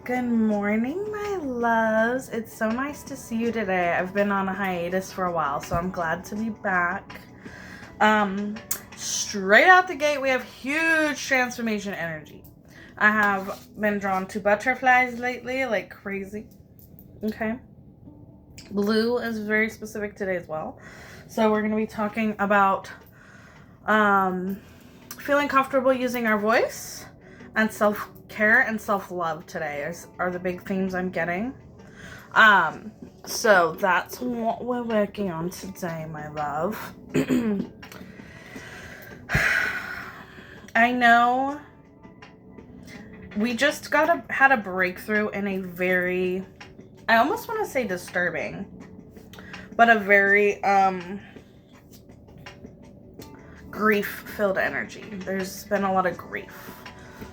Good morning, my loves. It's so nice to see you today. I've been on a hiatus for a while, so I'm glad to be back. Straight out the gate, we have huge transformation energy. I have been drawn to butterflies lately, like crazy. Okay. Blue is very specific today as well. So we're going to be talking about feeling comfortable using our voice and self-care and self-love today are the big themes I'm getting. So that's what we're working on today, my love. I know we just had a breakthrough in a very, I almost want to say disturbing, but a very grief-filled energy. There's been a lot of grief.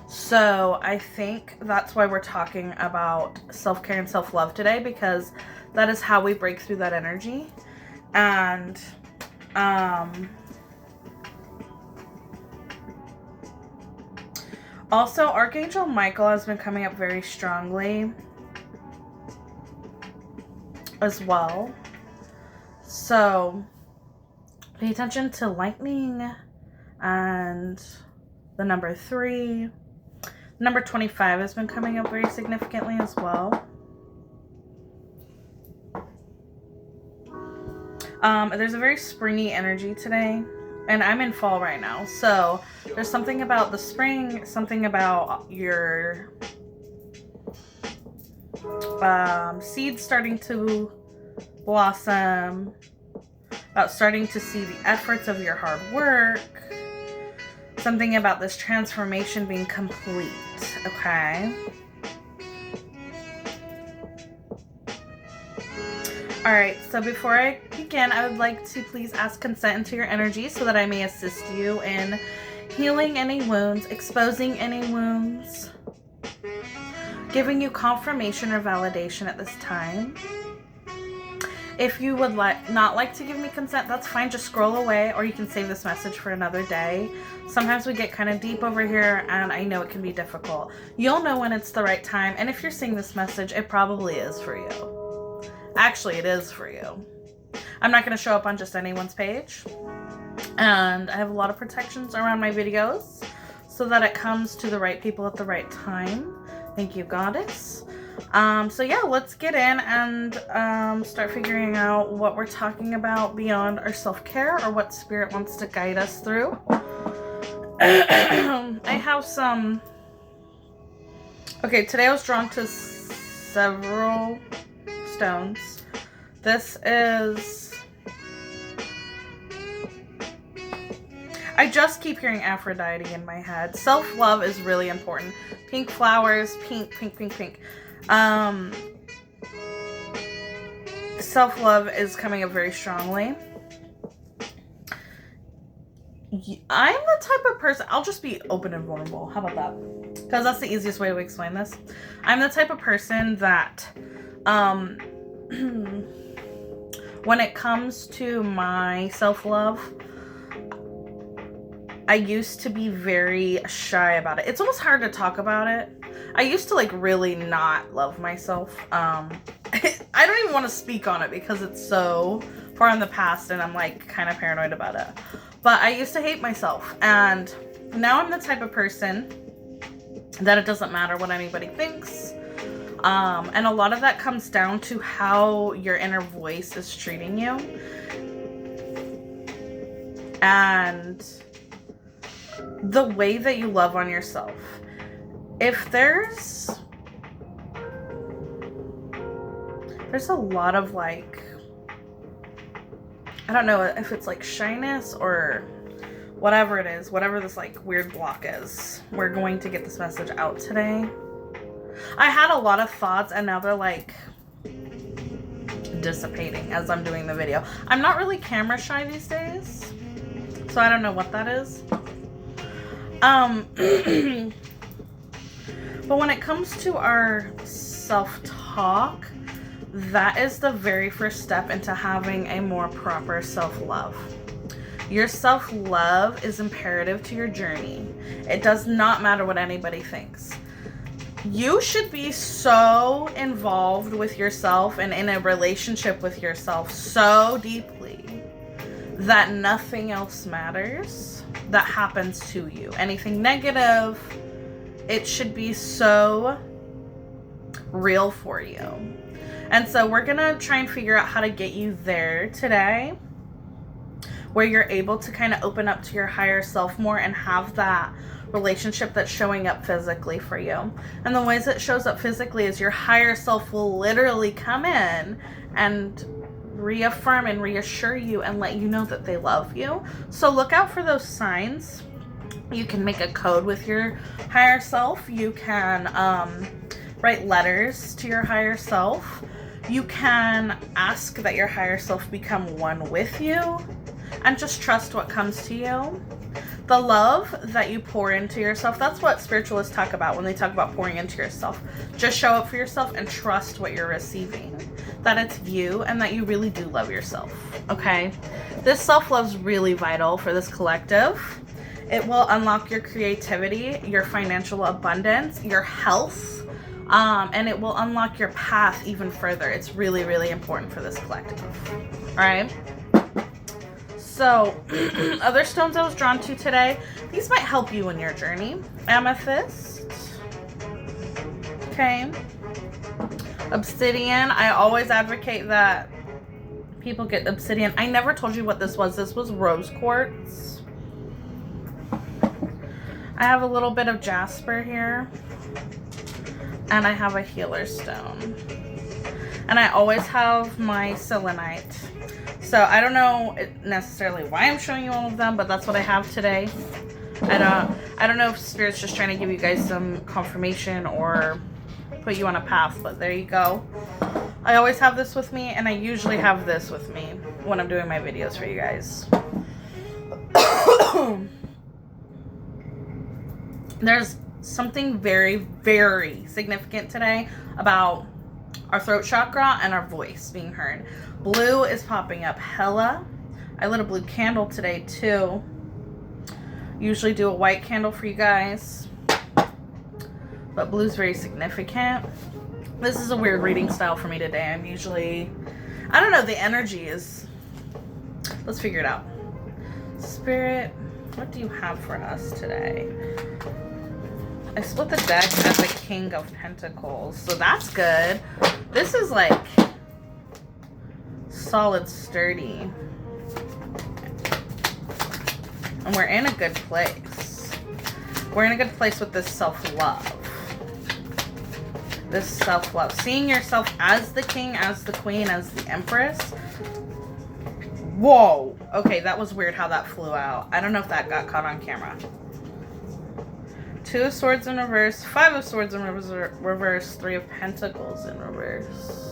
So I think that's why we're talking about self-care and self-love today, because that is how we break through that energy. And also, Archangel Michael has been coming up very strongly as well. So pay attention to lightning and the number 3. Number 25 has been coming up very significantly as well. There's a very springy energy today, and I'm in fall right now. So there's something about the spring, something about your seeds starting to blossom, about starting to see the efforts of your hard work, something about this transformation being complete, okay? Alright, so before I begin, I would like to please ask consent into your energy so that I may assist you in healing any wounds, exposing any wounds, giving you confirmation or validation at this time. If you would not like to give me consent, that's fine. Just scroll away, or you can save this message for another day. Sometimes we get kind of deep over here, and I know it can be difficult. You'll know when it's the right time, and if you're seeing this message, it probably is for you. Actually, it is for you. I'm not going to show up on just anyone's page, and I have a lot of protections around my videos so that it comes to the right people at the right time. Thank you, Goddess. So yeah, let's get in and start figuring out what we're talking about beyond our self-care, or what Spirit wants to guide us through. I have some... Okay, today I was drawn to several stones. This is... I just keep hearing Aphrodite in my head. Self-love is really important. Pink flowers, pink, pink, pink, pink. Self-love is coming up very strongly. I'm the type of person, I'll just be open and vulnerable. How about that? Because that's the easiest way to explain this. I'm the type of person that, when it comes to my self-love, I used to be very shy about it. It's almost hard to talk about it. I used to like really not love myself. I don't even want to speak on it because it's so far in the past and I'm like kind of paranoid about it. But I used to hate myself, and now I'm the type of person that it doesn't matter what anybody thinks. And a lot of that comes down to how your inner voice is treating you. And the way that you love on yourself. If there's a lot of like, I don't know if it's like shyness or whatever it is, whatever this like weird block is, we're going to get this message out today. I had a lot of thoughts and now they're like dissipating as I'm doing the video. I'm not really camera shy these days, so I don't know what that is. But when it comes to our self-talk, that is the very first step into having a more proper self-love. Your self-love is imperative to your journey. It does not matter what anybody thinks. You should be so involved with yourself and in a relationship with yourself so deeply that nothing else matters that happens to you. Anything negative, it should be so real for you. And so we're gonna try and figure out how to get you there today, where you're able to kind of open up to your higher self more and have that relationship that's showing up physically for you. And the ways it shows up physically is your higher self will literally come in and reaffirm and reassure you and let you know that they love you. So look out for those signs. You can make a code with your higher self. You can write letters to your higher self. You can ask that your higher self become one with you and just trust what comes to you. The love that you pour into yourself, that's what spiritualists talk about when they talk about pouring into yourself. Just show up for yourself and trust what you're receiving. That it's you and that you really do love yourself, okay? This self-love's really vital for this collective. It will unlock your creativity, your financial abundance, your health, and it will unlock your path even further. It's really, really important for this collective, all right? So, other stones I was drawn to today, these might help you in your journey. Amethyst. Okay. Obsidian. I always advocate that people get obsidian. I never told you what this was. This was rose quartz. I have a little bit of jasper here. And I have a healer stone. And I always have my selenite. So I don't know necessarily why I'm showing you all of them, but that's what I have today. I don't know if Spirit's just trying to give you guys some confirmation or put you on a path, but there you go. I always have this with me, and I usually have this with me when I'm doing my videos for you guys. There's something very, very significant today about our throat chakra and our voice being heard. Blue is popping up hella. I lit a blue candle today too. Usually do a white candle for you guys, but blue's very significant. This is a weird reading style for me today. I'm usually, I don't know, the energy is, let's figure it out. Spirit, what do you have for us today? I split the deck as the King of Pentacles, so that's good. This is like solid, sturdy. And we're in a good place. We're in a good place with this self-love. This self-love. Seeing yourself as the king, as the queen, as the empress. Whoa. Okay, that was weird how that flew out. I don't know if that got caught on camera. 2 of Swords in reverse, 5 of Swords in reverse, 3 of Pentacles in reverse.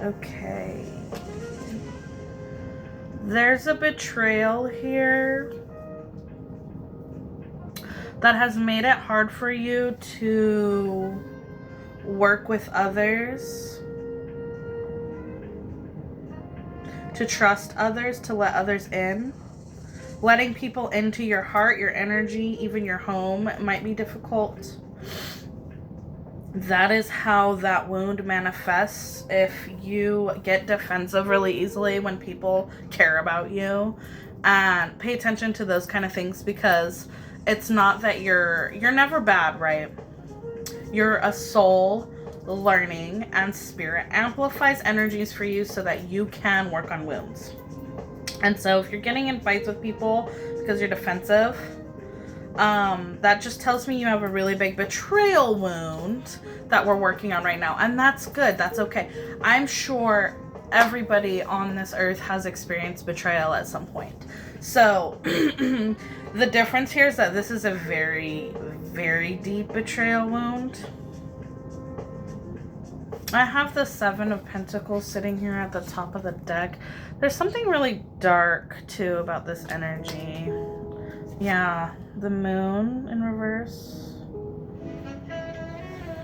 Okay. There's a betrayal here that has made it hard for you to work with others, to trust others, to let others in. Letting people into your heart, your energy, even your home might be difficult. That is how that wound manifests. If you get defensive really easily when people care about you, and pay attention to those kind of things, because it's not that you're never bad, right? You're a soul learning, and Spirit amplifies energies for you so that you can work on wounds. And so if you're getting in fights with people because you're defensive, that just tells me you have a really big betrayal wound that we're working on right now. And that's good. That's okay. I'm sure everybody on this earth has experienced betrayal at some point. So the difference here is that this is a very, very deep betrayal wound. I have the Seven of Pentacles sitting here at the top of the deck. There's something really dark, too, about this energy. Yeah, the Moon in reverse.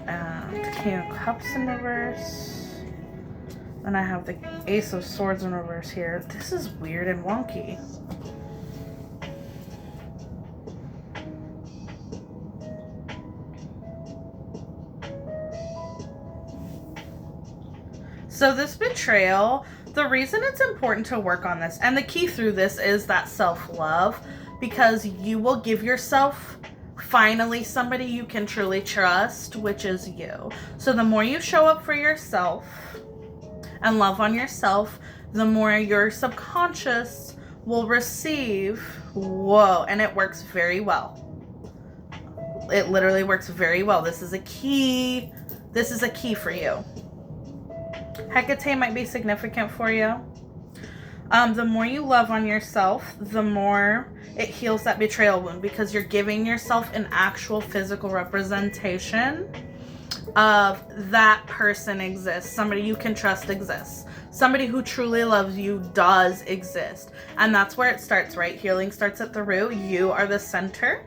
And King of Cups in reverse. And I have the Ace of Swords in reverse here. This is weird and wonky. So this betrayal, the reason it's important to work on this, and the key through this is that self-love, because you will give yourself finally somebody you can truly trust, which is you. So the more you show up for yourself and love on yourself, the more your subconscious will receive. Whoa, and it works very well. It literally works very well. This is a key. This is a key for you. Hecate might be significant for you. The more you love on yourself, the more it heals that betrayal wound, because you're giving yourself an actual physical representation of that person exists. Somebody you can trust exists. Somebody who truly loves you does exist. And that's where it starts, right? Healing starts at the root. You are the center.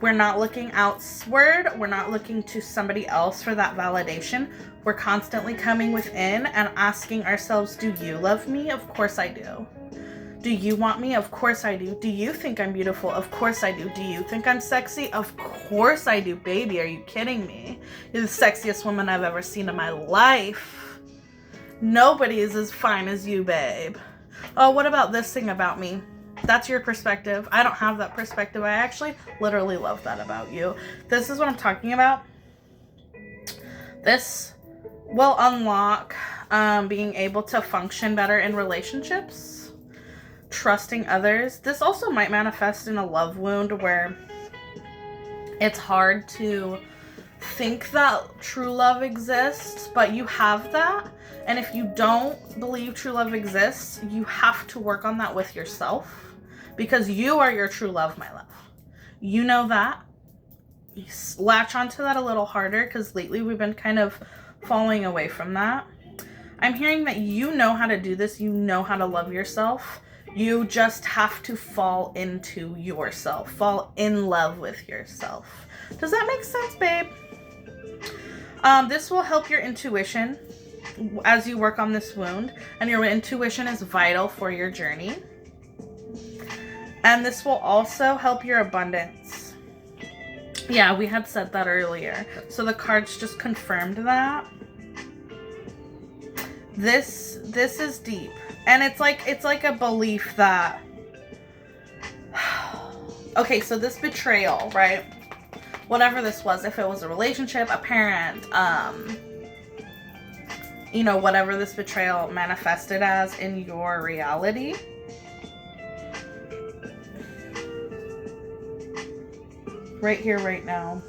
We're not looking outward. We're not looking to somebody else for that validation. We're constantly coming within and asking ourselves, do you love me? Of course I do. Do you want me? Of course I do. Do you think I'm beautiful? Of course I do. Do you think I'm sexy? Of course I do, baby. Are you kidding me? You're the sexiest woman I've ever seen in my life. Nobody is as fine as you, babe. Oh, what about this thing about me? That's your perspective. I don't have that perspective. I actually literally love that about you. This is what I'm talking about. This will unlock being able to function better in relationships, trusting others. This also might manifest in a love wound where it's hard to think that true love exists, but you have that. And if you don't believe true love exists, you have to work on that with yourself, because you are your true love, my love. You know that. You latch onto that a little harder, because lately we've been kind of falling away from that. I'm hearing that you know how to do this. You know how to love yourself. You just have to fall into yourself. Fall in love with yourself. Does that make sense, babe? This will help your intuition as you work on this wound. And your intuition is vital for your journey. And this will also help your abundance. Yeah, we had said that earlier. So the cards just confirmed that. This is deep. And it's like a belief that okay, so this betrayal, right? Whatever this was, if it was a relationship, a parent, you know, whatever this betrayal manifested as in your reality. Right here, right now.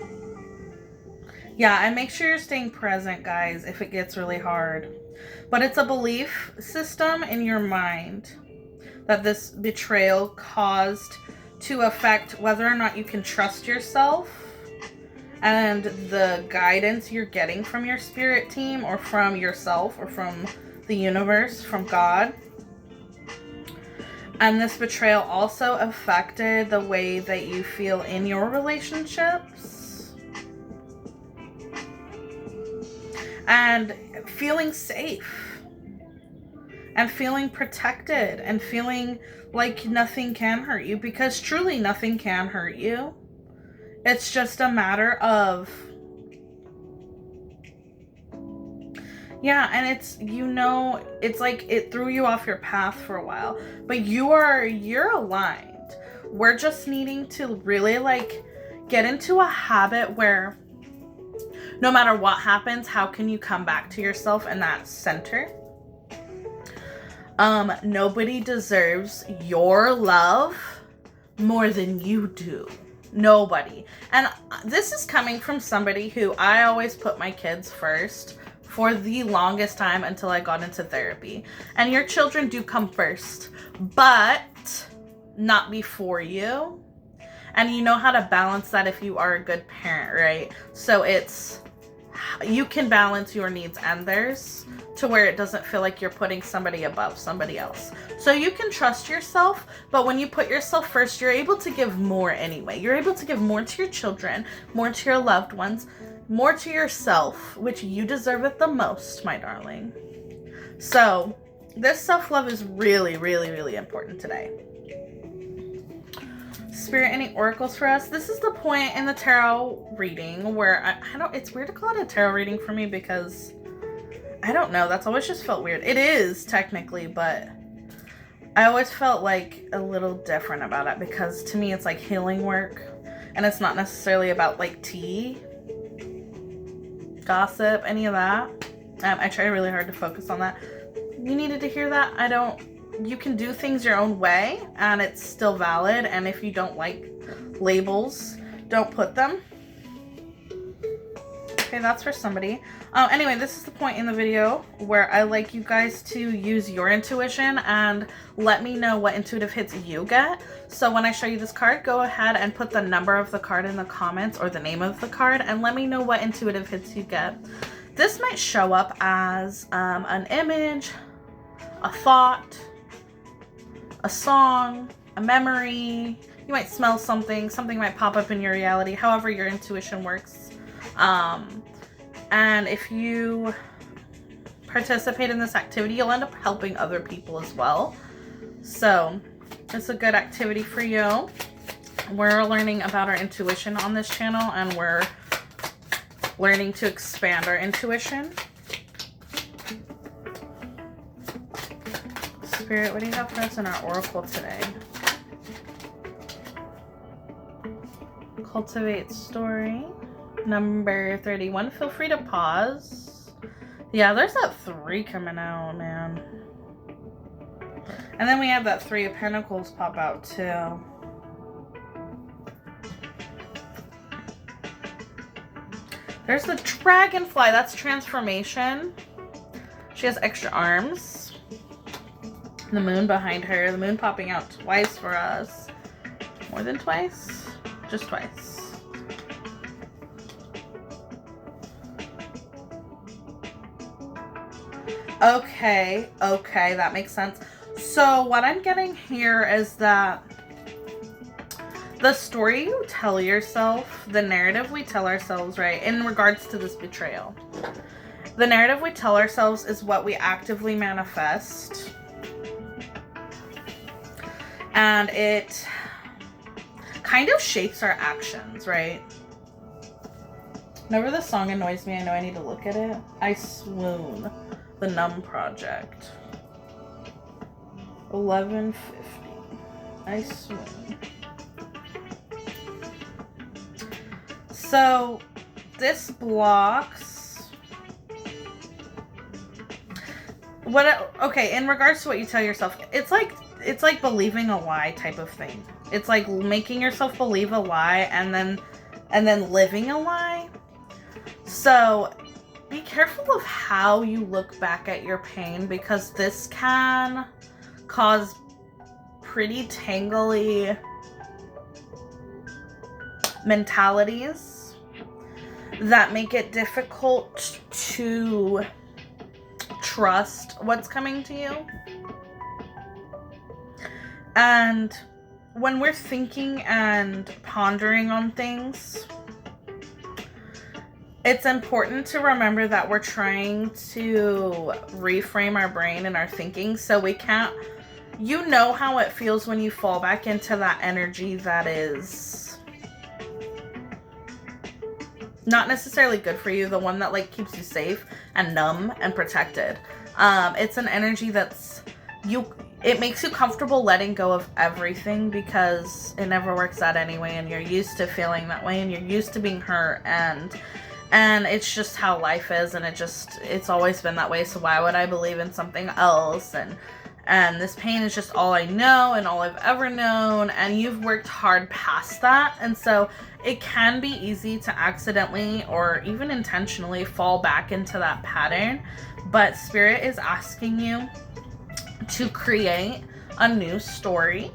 Yeah, and make sure you're staying present, guys, if it gets really hard. But it's a belief system in your mind that this betrayal caused to affect whether or not you can trust yourself and the guidance you're getting from your spirit team or from yourself or from the universe, from God. And this betrayal also affected the way that you feel in your relationships. And feeling safe. And feeling protected. And feeling like nothing can hurt you. Because truly nothing can hurt you. It's just a matter of... Yeah, and it's, you know, it's like it threw you off your path for a while. But you're aligned. We're just needing to really like get into a habit where no matter what happens, how can you come back to yourself in that center? Nobody deserves your love more than you do. Nobody. And this is coming from somebody who I always put my kids first for the longest time until I got into therapy. And your children do come first, but not before you. And you know how to balance that if you are a good parent, right? So it's you can balance your needs and theirs to where it doesn't feel like you're putting somebody above somebody else. So you can trust yourself, but when you put yourself first, you're able to give more anyway. You're able to give more to your children, more to your loved ones, more to yourself, which you deserve it the most, my darling. So this self-love is really, really, really important today. Spirit, any oracles for us? This is the point in the tarot reading where I don't, it's weird to call it a tarot reading for me because I don't know, that's always just felt weird. It is technically, but I always felt like a little different about it because to me it's like healing work and it's not necessarily about like tea, gossip, any of that. I try really hard to focus on that. You needed to hear that? You can do things your own way and it's still valid, and if you don't like labels, don't put them. Okay, that's for somebody. Anyway, this is the point in the video where I like you guys to use your intuition and let me know what intuitive hits you get. So when I show you this card, go ahead and put the number of the card in the comments or the name of the card and let me know what intuitive hits you get. This might show up as an image, a thought, a song, a memory. You might smell something might pop up in your reality, however your intuition works. And if you participate in this activity, you'll end up helping other people as well. So it's a good activity for you. We're learning about our intuition on this channel and we're learning to expand our intuition. Spirit, what do you have for us in our oracle today? Cultivate story. Number 31. Feel free to pause. Yeah, there's that 3 coming out, man. And then we have that 3 of Pentacles pop out too. There's the dragonfly. That's transformation. She has extra arms. The moon behind her. The moon popping out twice for us. More than twice? Just twice. Okay, that makes sense. So what I'm getting here is that the story you tell yourself, the narrative we tell ourselves, right, in regards to this betrayal, the narrative we tell ourselves is what we actively manifest. And it kind of shapes our actions, right? Whenever the song annoys me, I know I need to look at it. I Swoon. The Numb Project. 11:50. I Swoon. So this blocks what. Okay, in regards to what you tell yourself, it's like believing a lie type of thing. It's like making yourself believe a lie and then living a lie. So be careful of how you look back at your pain because this can cause pretty tangly mentalities that make it difficult to trust what's coming to you. And when we're thinking and pondering on things, it's important to remember that we're trying to reframe our brain and our thinking, so we can't, you know how it feels when you fall back into that energy that is not necessarily good for you, the one that like keeps you safe and numb and protected. It's an energy that's, it makes you comfortable letting go of everything because it never works out anyway, and you're used to feeling that way and you're used to being hurt, and it's just how life is, and it's always been that way, so why would I believe in something else? And this pain is just all I know and all I've ever known, and you've worked hard past that, and so it can be easy to accidentally or even intentionally fall back into that pattern, but Spirit is asking you to create a new story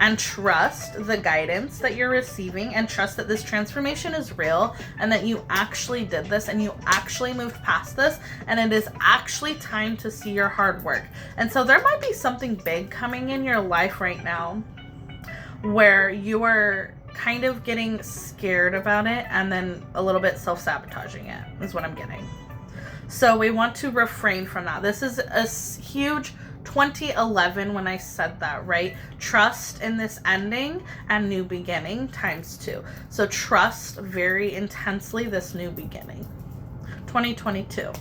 and trust the guidance that you're receiving, and trust that this transformation is real and that you actually did this and you actually moved past this, and it is actually time to see your hard work. And so there might be something big coming in your life right now where you are kind of getting scared about it and then a little bit self-sabotaging it, is what I'm getting. So we want to refrain from that. This is a huge 2011 when I said that, right? Trust in this ending and new beginning ×2. So trust very intensely this new beginning. 2022.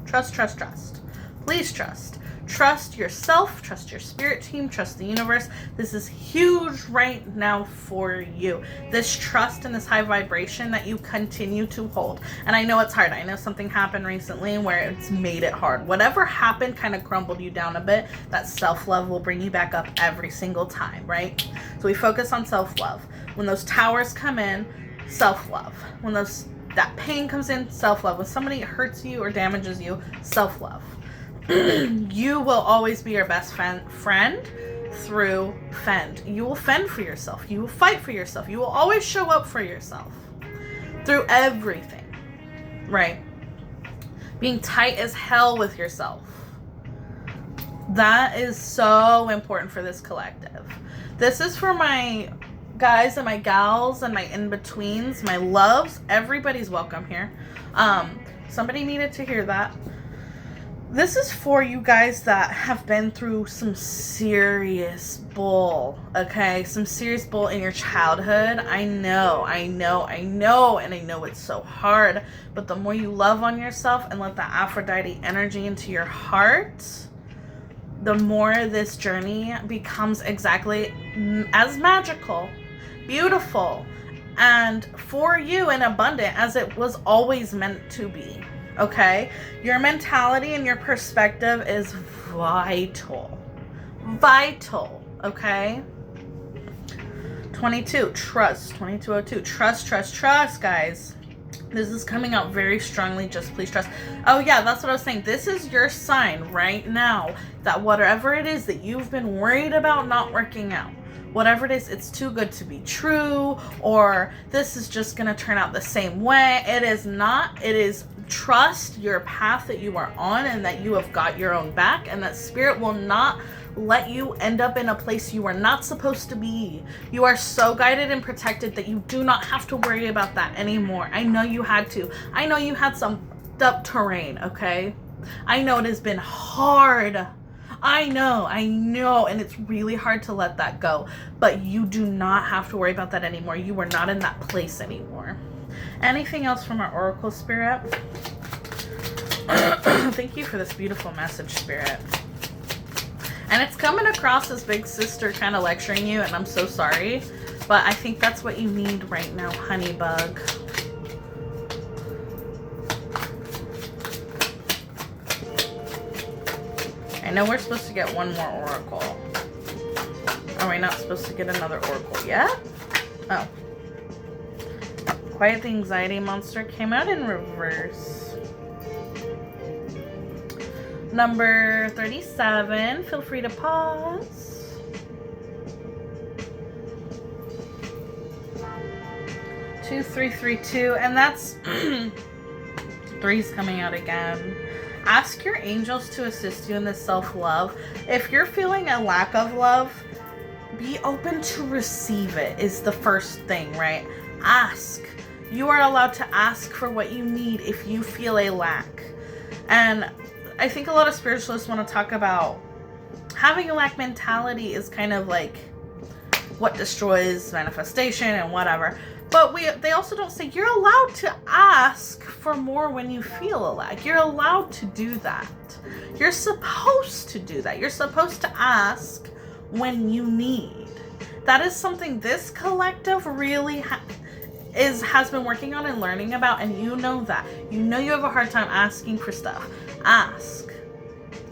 Trust, trust, trust. Please trust. Trust yourself, trust your spirit team, trust the universe. This is huge right now for you. This trust and this high vibration that you continue to hold. And I know it's hard. I know something happened recently where it's made it hard. Whatever happened kind of crumbled you down a bit. That self-love will bring you back up every single time, right? So we focus on self-love. When those towers come in, self-love. When that pain comes in, self-love. When somebody hurts you or damages you, self-love. You will always be your best friend through fend. You will fend for yourself. You will fight for yourself. You will always show up for yourself through everything, right? Being tight as hell with yourself. That is so important for this collective. This is for my guys and my gals and my in-betweens, my loves. Everybody's welcome here. Somebody needed to hear that. This is for you guys that have been through some serious bull, okay? Some serious bull in your childhood. I know, and I know it's so hard. But the more you love on yourself and let the Aphrodite energy into your heart, the more this journey becomes exactly as magical, beautiful, and for you and abundant as it was always meant to be. Okay, your mentality and your perspective is vital, okay? 22, trust. 2202, trust, guys. This is coming out very strongly. Just please trust. Oh yeah, that's what I was saying. This is your sign right now that whatever it is that you've been worried about not working out, whatever it is, it's too good to be true, or this is just going to turn out the same way. It is not. It is trust your path that you are on and that you have got your own back, and that spirit will not let you end up in a place you are not supposed to be. You are so guided and protected that you do not have to worry about that anymore. I know you had to. I know you had some up terrain, okay? I know it has been hard. I know, and it's really hard to let that go, but you do not have to worry about that anymore. You are not in that place anymore. Anything else from our Oracle Spirit? Thank you for this beautiful message, Spirit. And it's coming across as big sister kind of lecturing you, and I'm so sorry, but I think that's what you need right now, honey bug. I know we're supposed to get one more oracle. Are we not supposed to get another oracle yet? Oh. Quiet the Anxiety Monster came out in reverse. Number 37. Feel free to pause. 2332. And that's 3's coming out again. Ask your angels to assist you in this self-love. If you're feeling a lack of love, be open to receive it is the first thing, right? Ask. You are allowed to ask for what you need if you feel a lack. And I think a lot of spiritualists want to talk about having a lack mentality is kind of like what destroys manifestation and whatever. But they also don't say you're allowed to ask for more when you feel a lack. You're allowed to do that. You're supposed to do that. You're supposed to ask when you need. That is something this collective really has been working on and learning about, and you know that. You know you have a hard time asking for stuff. Ask.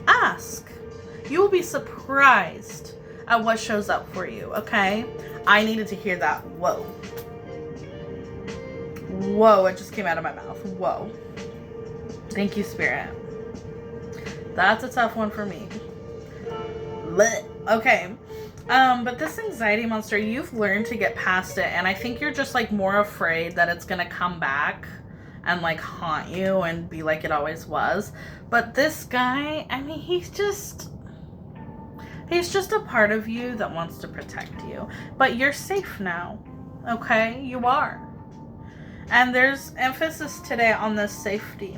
Ask. You will be surprised at what shows up for you, okay? I needed to hear that. Whoa. Whoa, it just came out of my mouth. Whoa. Thank you, Spirit. That's a tough one for me. Blech. Okay. But this anxiety monster, you've learned to get past it, and I think you're just like more afraid that it's gonna come back and like haunt you and be like it always was. But this guy, I mean, he's just a part of you that wants to protect you. But you're safe now. Okay? You are. And there's emphasis today on this safety.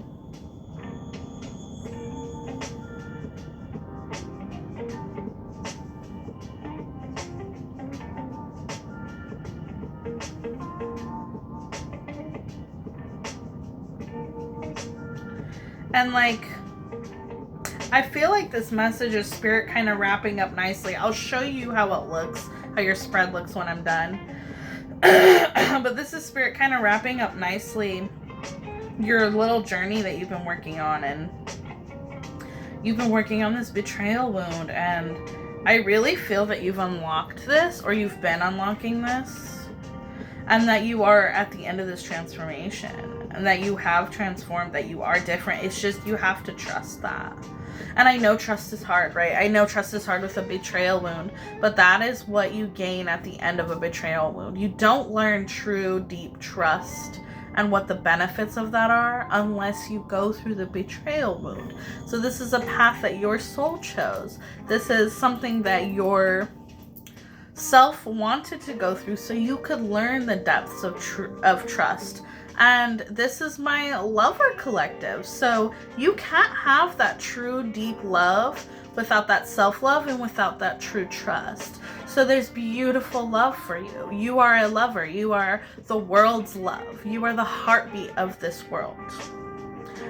And like, I feel like this message is spirit kind of wrapping up nicely. I'll show you how it looks, how your spread looks when I'm done. But this is spirit kind of wrapping up nicely your little journey that you've been working on. And you've been working on this betrayal wound. And I really feel that you've unlocked this, or you've been unlocking this. And that you are at the end of this transformation. And that you have transformed, that you are different. It's just you have to trust that. And I know trust is hard, right? I know trust is hard with a betrayal wound. But that is what you gain at the end of a betrayal wound. You don't learn true, deep trust and what the benefits of that are unless you go through the betrayal wound. So this is a path that your soul chose. This is something that your self wanted to go through so you could learn the depths of trust. And this is my lover collective. So you can't have that true deep love without that self-love and without that true trust. So there's beautiful love for you. You are a lover. You are the world's love. You are the heartbeat of this world.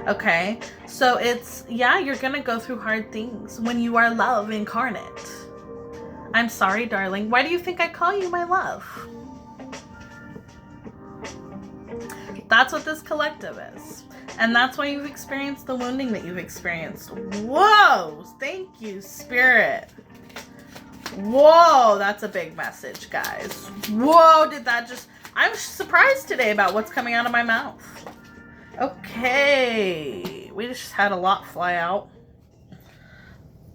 Okay? So it's, yeah, you're gonna go through hard things when you are love incarnate. I'm sorry, darling. Why do you think I call you my love? That's what this collective is. And that's why you've experienced the wounding that you've experienced. Whoa! Thank you, Spirit. Whoa, that's a big message, guys. Whoa, did that just... I'm surprised today about what's coming out of my mouth. Okay. We just had a lot fly out.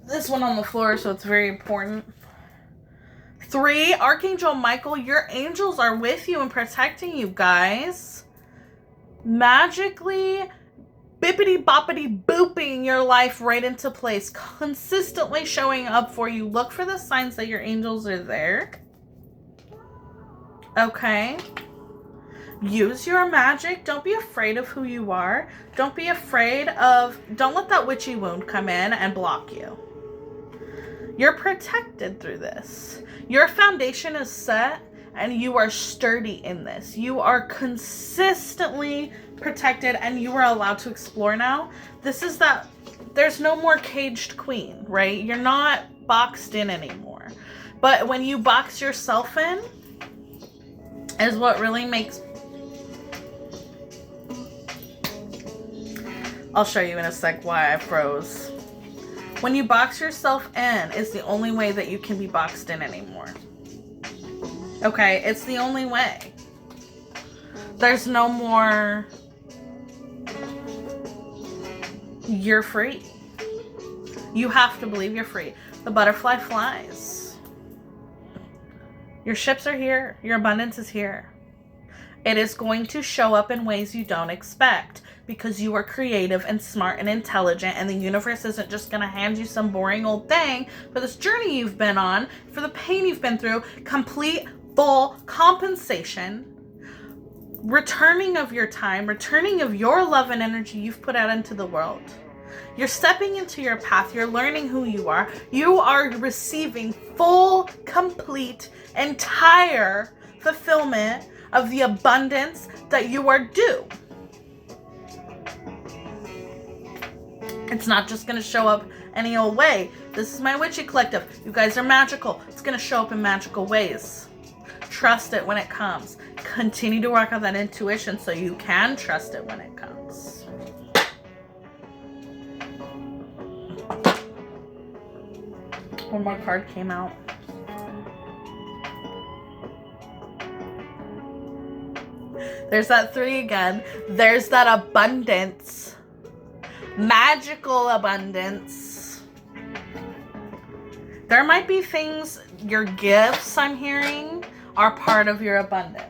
This one on the floor, so it's very important. 3, Archangel Michael, your angels are with you and protecting you, guys. Magically bippity boppity booping your life right into place, consistently showing up for you. Look for the signs that your angels are there. Okay. Use your magic. Don't be afraid of who you are. Don't be afraid of, don't let that witchy wound come in and block you. You're protected through this. Your foundation is set. And you are sturdy in this. You are consistently protected and you are allowed to explore now. This is that there's no more caged queen, right? You're not boxed in anymore. But when you box yourself in is what really makes... I'll show you in a sec why I froze. When you box yourself in is the only way that you can be boxed in anymore. Okay, it's the only way. There's no more... You're free. You have to believe you're free. The butterfly flies. Your ships are here. Your abundance is here. It is going to show up in ways you don't expect because you are creative and smart and intelligent, and the universe isn't just going to hand you some boring old thing for this journey you've been on, for the pain you've been through. Complete full compensation, returning of your time, returning of your love and energy you've put out into the world. You're stepping into your path. You're learning who you are. You are receiving full, complete, entire fulfillment of the abundance that you are due. It's not just going to show up any old way. This is my witchy collective. You guys are magical. It's going to show up in magical ways. Trust it when it comes. Continue to work on that intuition so you can trust it when it comes. One more card came out. There's that 3 again. There's that abundance. Magical abundance. There might be things your gifts, I'm hearing, are part of your abundance.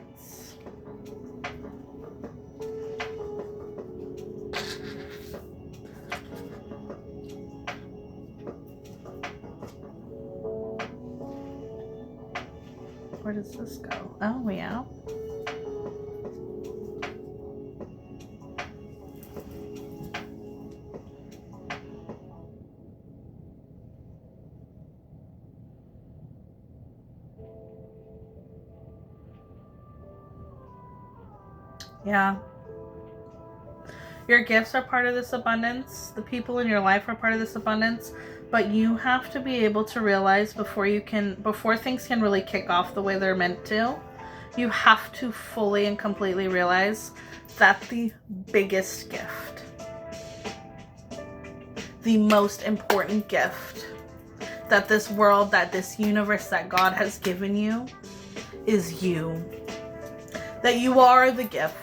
Where does this go? Oh, yeah. Yeah. Your gifts are part of this abundance. The people in your life are part of this abundance. But you have to be able to realize before things can really kick off the way they're meant to, you have to fully and completely realize that the biggest gift, the most important gift that this world, that this universe, that God has given you is you. That you are the gift.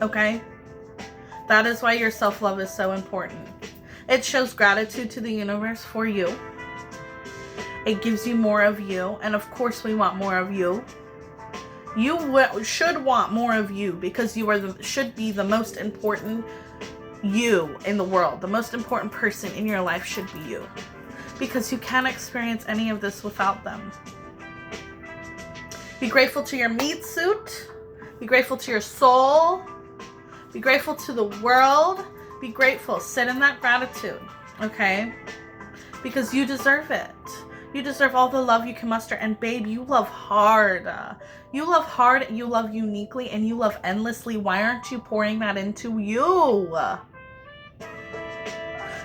Okay? That is why your self-love is so important. It shows gratitude to the universe for you. It gives you more of you. And of course we want more of you. You should want more of you because you should be the most important you in the world. The most important person in your life should be you. Because you can't experience any of this without them. Be grateful to your meat suit. Be grateful to your soul. Be grateful to the world. Be grateful. Sit in that gratitude. Okay? Because you deserve it. You deserve all the love you can muster. And babe, you love hard. You love hard. You love uniquely. And you love endlessly. Why aren't you pouring that into you?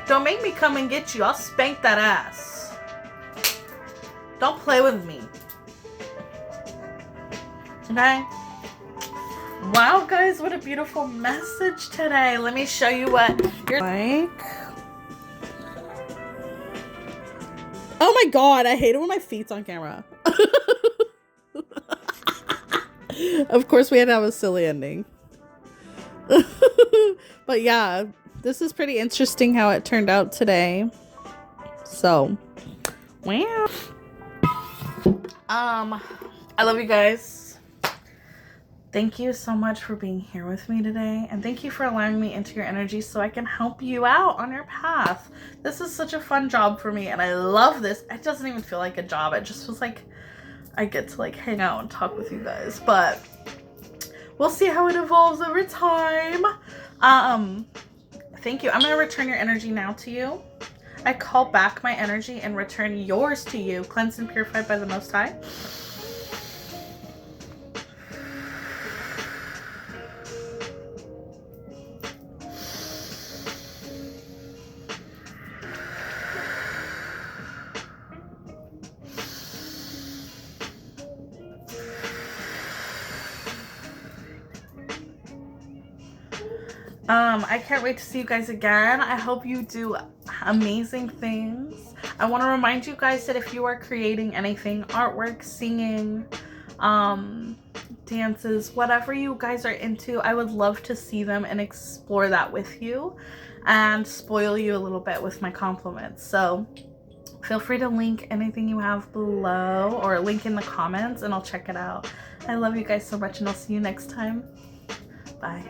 Don't make me come and get you. I'll spank that ass. Don't play with me. Okay? Wow, guys, what a beautiful message today. Let me show you what you're like. Oh my god, I hate it when my feet's on camera. Of course, we had to have a silly ending. But yeah, this is pretty interesting how it turned out today. So, wow. I love you guys. Thank you so much for being here with me today. And thank you for allowing me into your energy so I can help you out on your path. This is such a fun job for me and I love this. It doesn't even feel like a job. It just feels like I get to like hang out and talk with you guys. But we'll see how it evolves over time. Thank you. I'm going to return your energy now to you. I call back my energy and return yours to you, cleansed and purified by the Most High. I can't wait to see you guys again. I hope you do amazing things. I want to remind you guys that if you are creating anything, artwork, singing, dances, whatever you guys are into, I would love to see them and explore that with you and spoil you a little bit with my compliments. So feel free to link anything you have below or link in the comments and I'll check it out. I love you guys so much and I'll see you next time. Bye.